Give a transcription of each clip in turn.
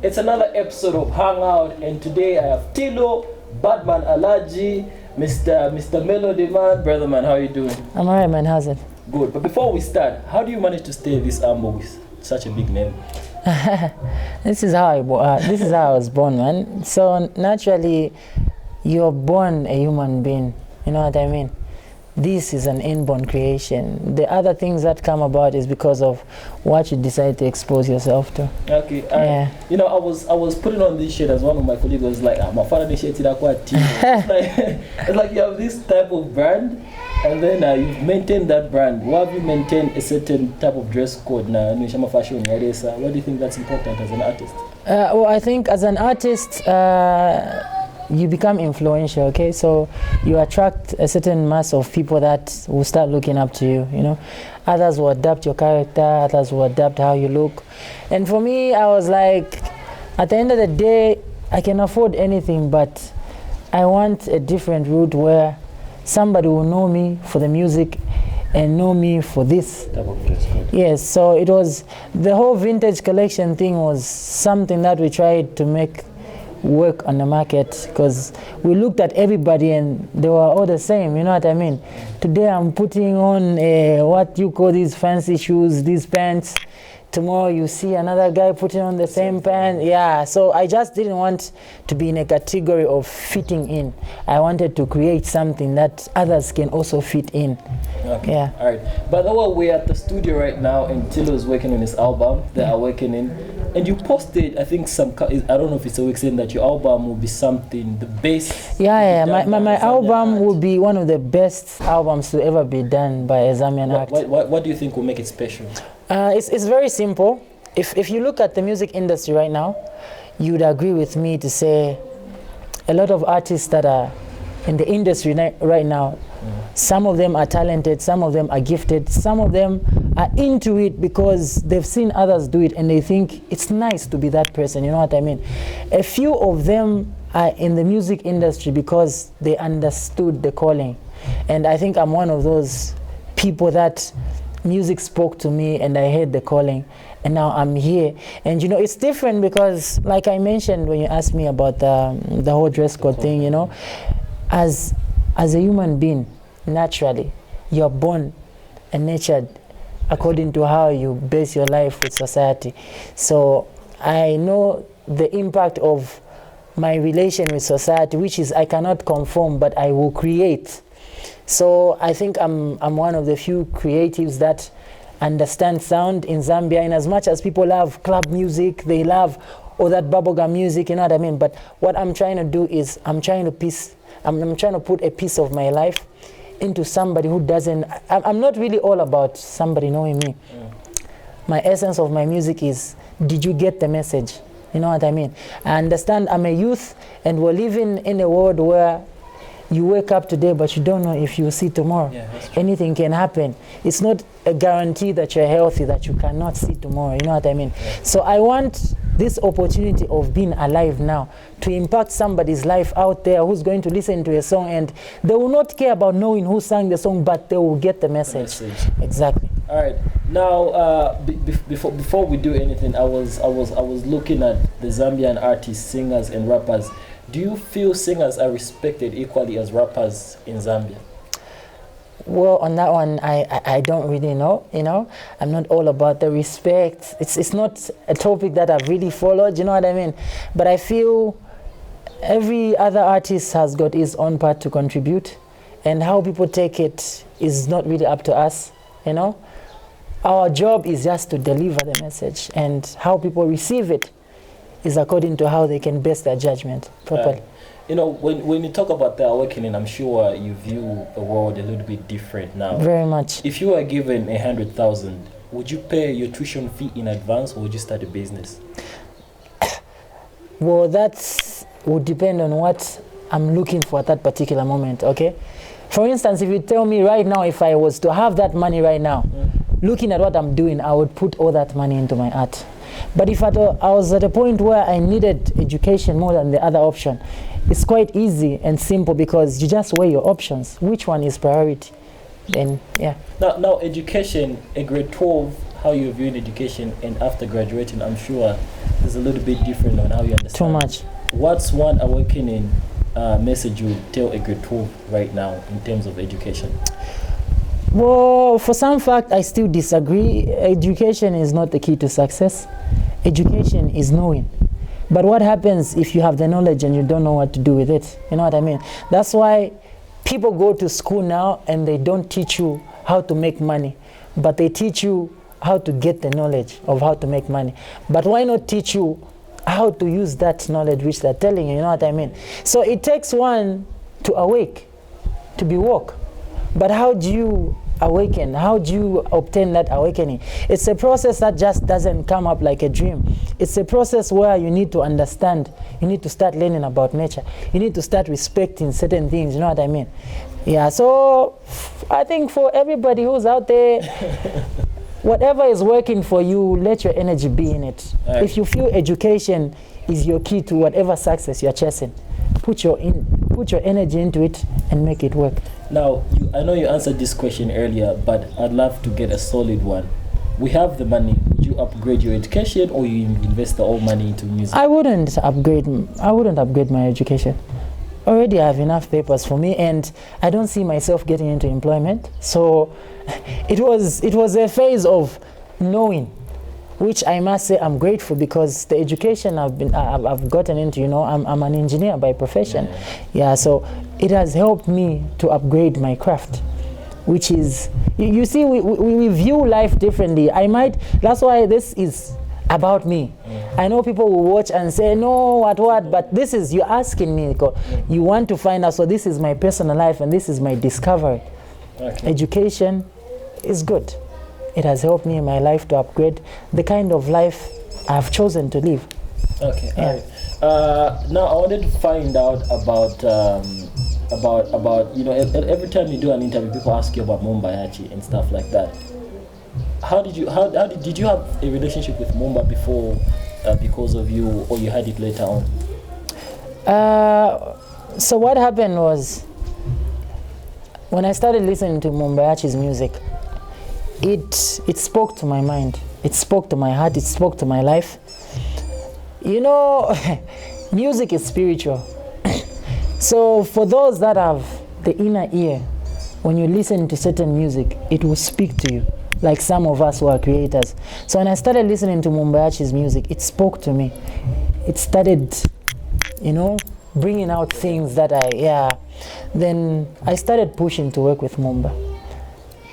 It's another episode of Hangout, and today I have Tilo, Badman Alaji, Mr. Melody Man. Brother man, how are you doing? I'm alright, man. How's it? Good. But before we start, how do you manage to stay this humble with such a big name? This is how I was born, man. So naturally, you're born a human being. You know what I mean? This is an inborn creation. The other things that come about is because of what you decide to expose yourself to. Okay. Yeah. You know, I was putting on this shirt as one of my colleagues was like, my father this shirt it's like you have this type of brand, and then you've maintained that brand. Why have you maintained a certain type of dress code now? Fashion. What do you think that's important as an artist? Well, I think as an artist, you become influential, okay? So you attract a certain mass of people that will start looking up to you, you know? Others will adapt your character, others will adapt how you look. And for me, I was like, at the end of the day, I can afford anything, but I want a different route where somebody will know me for the music and know me for this. Yes, so it was, the whole vintage collection thing was something that we tried to make work on the market, because we looked at everybody and they were all the same, you know what I mean? Today I'm putting on what you call these fancy shoes, these pants. Tomorrow you see another guy putting on the same pants. Yeah, so I just didn't want to be in a category of fitting in. I wanted to create something that others can also fit in. Okay. Yeah. All right. By the way, we're at the studio right now, and Tilo is working on his album. They are working in, and you posted, I think, I don't know if it's a week saying that your album will be something, the best. Yeah. My album will be one of the best albums to ever be done by a Zambian act. What do you think will make it special? It's very simple. If you look at the music industry right now, you would agree with me to say a lot of artists that are in the industry right now, some of them are talented, some of them are gifted, some of them are into it because they've seen others do it and they think it's nice to be that person, you know what I mean? A few of them are in the music industry because they understood the calling. And I think I'm one of those people that music spoke to me and I heard the calling, and now I'm here. And you know, it's different because, like I mentioned when you asked me about the whole dress code thing, you know, as a human being, naturally, you're born and nurtured according to how you base your life with society. So I know the impact of my relation with society, which is I cannot conform, but I will create. So I think I'm one of the few creatives that understand sound in Zambia. And as much as people love club music, they love all that bubblegum music, you know what I mean? But what I'm trying to do is I'm trying to put a piece of my life into somebody who doesn't. I'm not really all about somebody knowing me. My essence of my music is, did you get the message? You know what I mean? I understand I'm a youth and we're living in a world where you wake up today, but you don't know if you'll see tomorrow. Yeah, that's true. Anything can happen. It's not a guarantee that you're healthy, that you cannot see tomorrow. You know what I mean? Yeah. So I want this opportunity of being alive now to impact somebody's life out there who's going to listen to a song, and they will not care about knowing who sang the song, but they will get the message. Exactly. All right. Now, before we do anything, I was looking at the Zambian artists, singers, and rappers. Do you feel singers are respected equally as rappers in Zambia? Well, on that one, I don't really know, you know. I'm not all about the respect. It's not a topic that I've really followed, you know what I mean? But I feel every other artist has got his own part to contribute, and how people take it is not really up to us, you know. Our job is just to deliver the message, and how people receive it is according to how they can base their judgment properly. You know, when you talk about the awakening, I'm sure you view the world a little bit different now. Very much. If you were given 100,000, would you pay your tuition fee in advance, or would you start a business? Well, that would depend on what I'm looking for at that particular moment, okay? For instance, if you tell me right now, if I was to have that money right now, looking at what I'm doing, I would put all that money into my art. But if I was at a point where I needed education more than the other option, it's quite easy and simple because you just weigh your options. Which one is priority? Then, yeah. Now, education, a grade 12, how you're viewing education, and after graduating, I'm sure is a little bit different on how you understand. Too much. What's one awakening message you would tell a grade 12 right now in terms of education? Well, for some fact, I still disagree. Education is not the key to success. Education is knowing. But what happens if you have the knowledge and you don't know what to do with it? You know what I mean? That's why people go to school now and they don't teach you how to make money, but they teach you how to get the knowledge of how to make money. But why not teach you how to use that knowledge which they're telling you know what I mean? So it takes one to awake, to be woke. But how do you awaken? How do you obtain that awakening? It's a process that just doesn't come up like a dream. It's a process where you need to understand. You need to start learning about nature. You need to start respecting certain things, you know what I mean? Yeah, so I think for everybody who's out there, whatever is working for you, let your energy be in it. Right. If you feel education is your key to whatever success you're chasing, put your energy into it and make it work. Now, I know you answered this question earlier, but I'd love to get a solid one. We have the money. Would you upgrade your education, or you invest all money into music? I wouldn't upgrade my education. Already I have enough papers for me, and I don't see myself getting into employment. So it was a phase of knowing, which I must say I'm grateful, because the education I've gotten into, you know, I'm an engineer by profession. Yeah, so it has helped me to upgrade my craft, which is, you see, we view life differently. That's why this is about me. I know people will watch and say, no, what, but this is, you're asking me, you want to find out, so this is my personal life and this is my discovery. Okay. Education is good. It has helped me in my life to upgrade the kind of life I've chosen to live. Okay, yeah. All right. Now I wanted to find out about you know, every time you do an interview, people ask you about Mumbayachi and stuff like that. Did you have a relationship with Mumba before, because of you, or you had it later on? So what happened was, when I started listening to Mumbayachi's music, it spoke to my mind, it spoke to my heart, it spoke to my life. You know, music is spiritual. So for those that have the inner ear, when you listen to certain music, it will speak to you, like some of us who are creators. So when I started listening to Mumbayachi's music, it spoke to me. It started, you know, bringing out things that Then I started pushing to work with Mumba.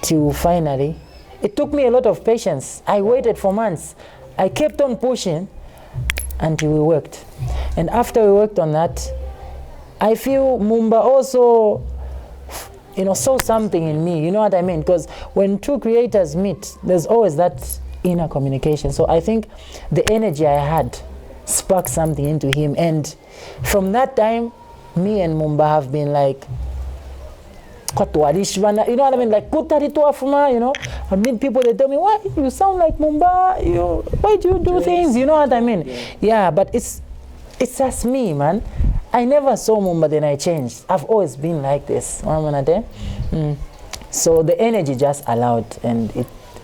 Till finally, it took me a lot of patience. I waited for months. I kept on pushing until we worked. And after we worked on that, I feel Mumba also, you know, saw something in me, you know what I mean? Because when two creators meet, there's always that inner communication. So I think the energy I had sparked something into him. And from that time, me and Mumba have been like, you know what I mean? Like, you know? I mean, people, they tell me, why you sound like Mumba? Why do you do things? You know what I mean? Yeah, but it's just me, man. I never saw Mumba, then I changed. I've always been like this. So the energy just allowed, and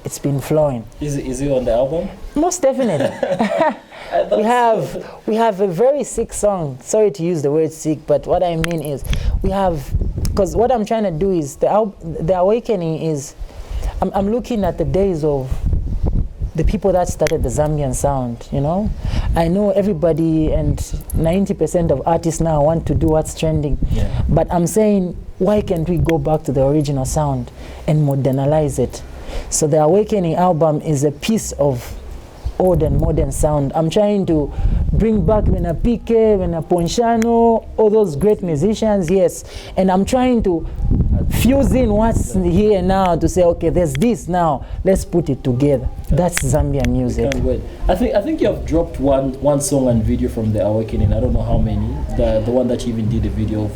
it's been flowing. Is it on the album? Most definitely. we have a very sick song. Sorry to use the word sick, but what I mean is, because what I'm trying to do is, the awakening is, I'm looking at the days of the people that started the Zambian sound, you know? I know everybody, and 90% of artists now want to do what's trending. Yeah. But I'm saying, why can't we go back to the original sound and modernize it? So the Awakening album is a piece of old and modern sound. I'm trying to bring back Vena Pique, Vena Ponchano, all those great musicians, yes. And I'm trying to fuse in what's here now to say, okay, there's this now, let's put it together. That's Zambian music. Can't wait. I think you have dropped one song and video from the Awakening. I don't know how many. The one that you even did a video of.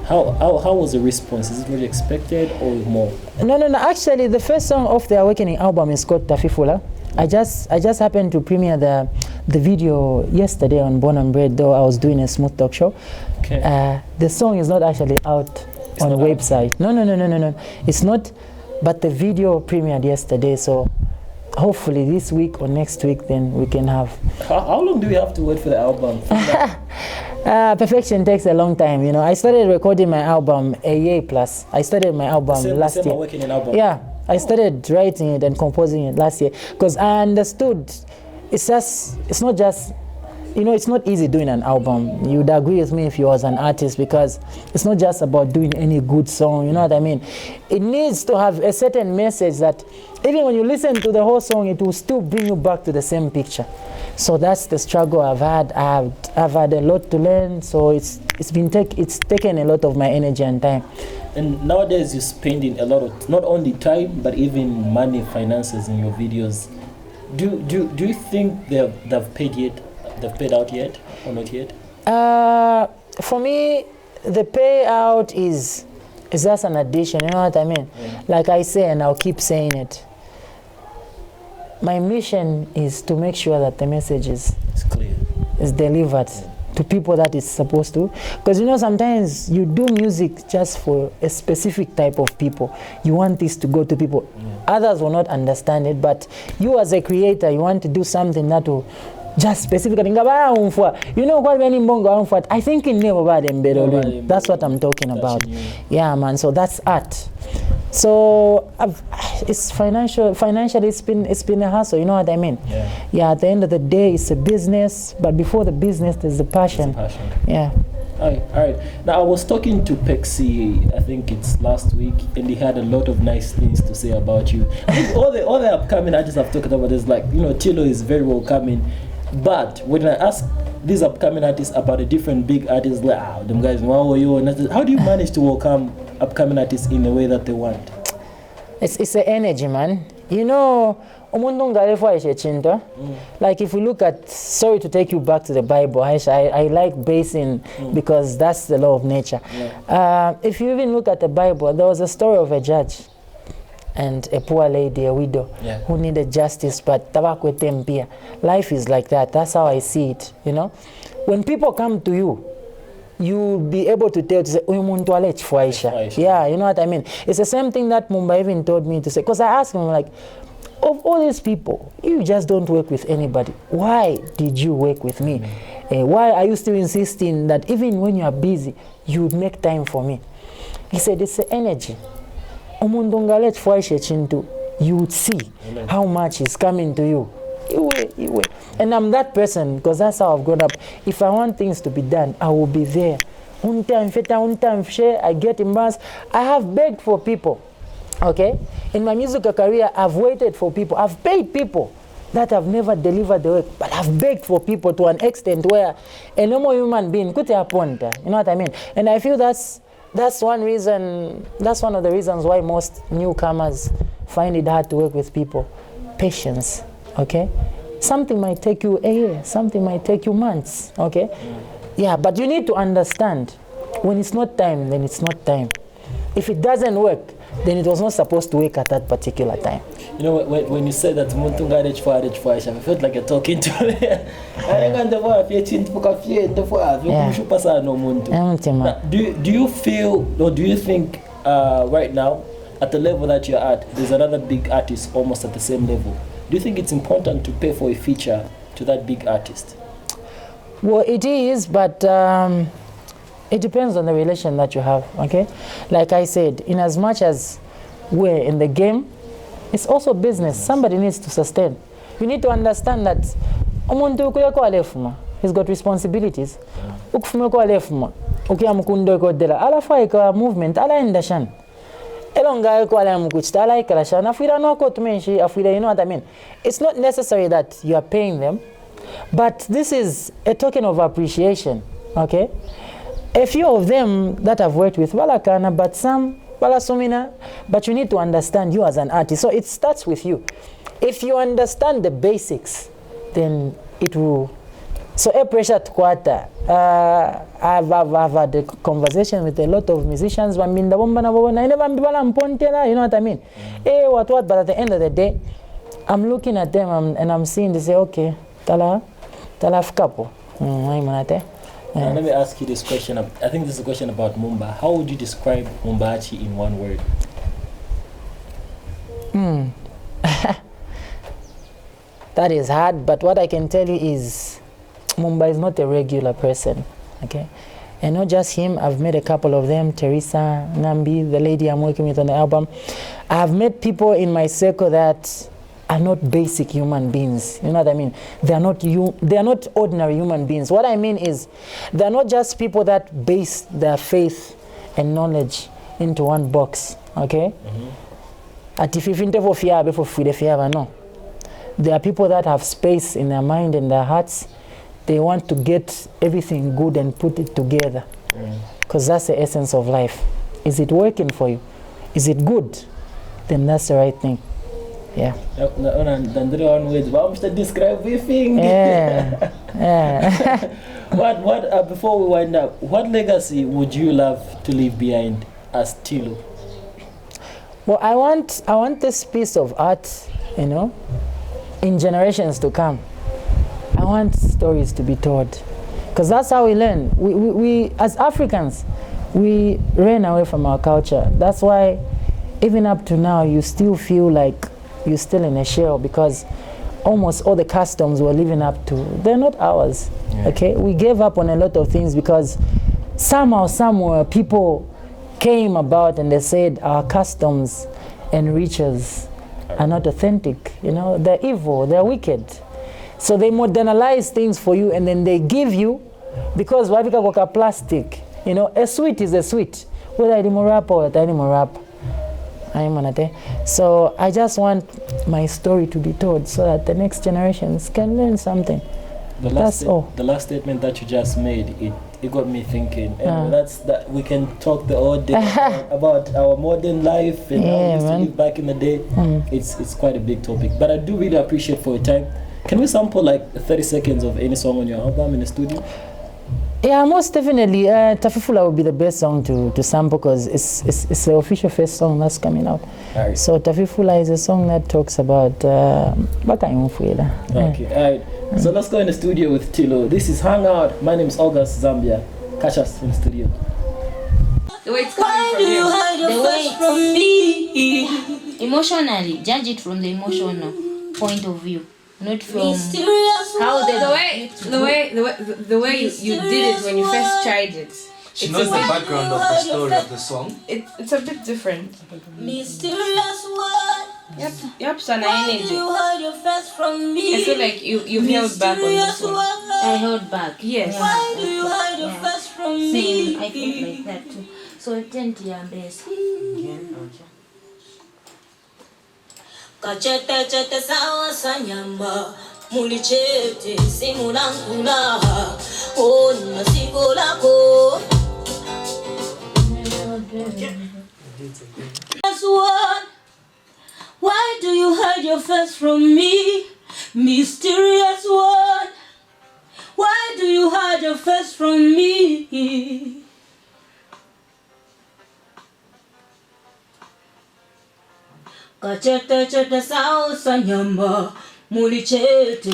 How was the response? Is it what you expected or more? No. Actually, the first song of the Awakening album is called Tafifula. I just happened to premiere the video yesterday on Born and Bred, though I was doing a smooth talk show. Okay. The song is not actually out on the website. No. It's not. But the video premiered yesterday, so hopefully this week or next week, then we can have. How long do we have to wait for the album? Perfection takes a long time, you know. I started recording my album a year plus. I started my album last year. Working in album. Yeah, I started writing it and composing it last year because I understood it's not just, you know, it's not easy doing an album. You'd agree with me if you was an artist, because it's not just about doing any good song, you know what I mean? It needs to have a certain message that even when you listen to the whole song, it will still bring you back to the same picture. So that's the struggle I've had. I've had a lot to learn, so it's taken a lot of my energy and time. And nowadays you're spending a lot of not only time but even money, finances in your videos. Do you think they've paid yet? They've paid out yet or not yet? For me, the payout is just an addition. You know what I mean? Yeah. Like I say, and I'll keep saying it. My mission is to make sure that the message is clear, is delivered to people that it's supposed to. Because you know, sometimes you do music just for a specific type of people. You want this to go to people. Others will not understand it, but you as a creator, you want to do something that will just specifically, you know what, I think in that's what I'm talking about. Yeah, man. So that's art. So it's financially it's been a hustle, you know what I mean? Yeah, at the end of the day it's a business, but before the business there's the passion. Yeah. All right. Now I was talking to Pexi, I think it's last week, and he had a lot of nice things to say about you. I think all the upcoming artists I've talked about is like, you know, Tilo is very welcoming. But when I ask these upcoming artists about a different big artists, like, them guys, how do you manage to welcome upcoming artists in a way that they want? It's the energy, man. You know, like if we look at, sorry to take you back to the Bible, I like basing because that's the law of nature. If you even look at the Bible, there was a story of a judge and a poor lady, a widow, who needed justice, but life is like that. That's how I see it, you know. When people come to you, you'll be able to tell, to say, yeah, you know what I mean? It's the same thing that Mumba even told me to say, because I asked him, like, of all these people, you just don't work with anybody. Why did you work with me? Why are you still insisting that even when you are busy, you would make time for me? He said, it's the energy. You would see how much is coming to you. And I'm that person because that's how I've grown up. If I want things to be done, I will be there. I get embarrassed. I have begged for people. Okay? In my musical career, I've waited for people. I've paid people that have never delivered the work, but I've begged for people to an extent where a normal human being could have you know what I mean? And I feel that's one of the reasons why most newcomers find it hard to work with people. Patience, okay? Something might take you a year, something might take you months, okay? Yeah, but you need to understand, when it's not time, then it's not time. If it doesn't work, then it was not supposed to work at that particular time. You know, when you said that, I felt like you're talking to me. Do you feel, or do you think right now, at the level that you're at, there's another big artist almost at the same level? Do you think it's important to pay for a feature to that big artist? Well, it is, but it depends on the relation that you have, okay? Like I said, in as much as we're in the game, it's also business. Somebody needs to sustain. You need to understand that he's got responsibilities. Movement, you know what I mean? It's not necessary that you are paying them, but this is a token of appreciation, okay? A few of them that I've worked with, but some, but you need to understand you as an artist. So it starts with you. If you understand the basics, then it will. So a pressure to quarter. I've had a conversation with a lot of musicians. You know what I mean? But at the end of the day, I'm looking at them and I'm seeing, they say, okay, tala couple. Let me ask you this question. I think this is a question about Mumba. How would you describe Mumbachi in one word? That is hard, but what I can tell you is Mumbai is not a regular person, okay? And not just him, I've met a couple of them, Teresa, Nambi, the lady I'm working with on the album. I've met people in my circle that are not basic human beings. You know what I mean? They are not ordinary human beings. What I mean is, they're not just people that base their faith and knowledge into one box, okay? No. There are people that have space in their mind and their hearts. They want to get everything good and put it together. Because that's the essence of life. Is it working for you? Is it good? Then that's the right thing. Yeah. Describe everything. Yeah. Yeah. What before we wind up, what legacy would you love to leave behind as Tilo? Well, I want this piece of art, you know, in generations to come. I want stories to be told, because that's how we learn. We as Africans, we ran away from our culture. That's why even up to now, you still feel like you're still in a shell, because almost all the customs we're living up to, they're not ours. Yeah. Okay, we gave up on a lot of things because somehow, somewhere, people came about and they said our customs and rituals are not authentic. You know, they're evil, they're wicked. So they modernize things for you, and then they give you, because wabika koka plastic. You know, a sweet is a sweet, whether it's more rap or more rap. So I just want my story to be told so that the next generations can learn something. The last statement that you just made, it got me thinking, and that's that we can talk the whole day about our modern life and how we used to live back in the day. It's quite a big topic, but I do really appreciate for your time. Can we sample like 30 seconds of any song on your album in the studio? Yeah, most definitely. Tafifula would be the best song to sample, because it's the official first song that's coming out. Right. So Tafifula is a song that talks about Baka Imfuela. Okay, alright. So let's go in the studio with Tilo. This is Hangout. My name is August Zambia. Catch us in the studio. The way it's coming from you. The way from me. Emotionally, judge it from the emotional point of view. Not from how the way you did it when you first tried it. She knows the background of the story of the song. It's a bit different. Mysterious word. Yep, Sana energy. I feel like you've held back on this one. I held back. Yes. Why do you hide your face from me? Same, I feel like that too. So attention to best. Kachete chete sawa sanyamba mulichete simulankula ona sikolako. That's what. Why do you hide your face from me? Mysterious one. Why do you hide your face from me? Kachete chete sao sanyamba mulichete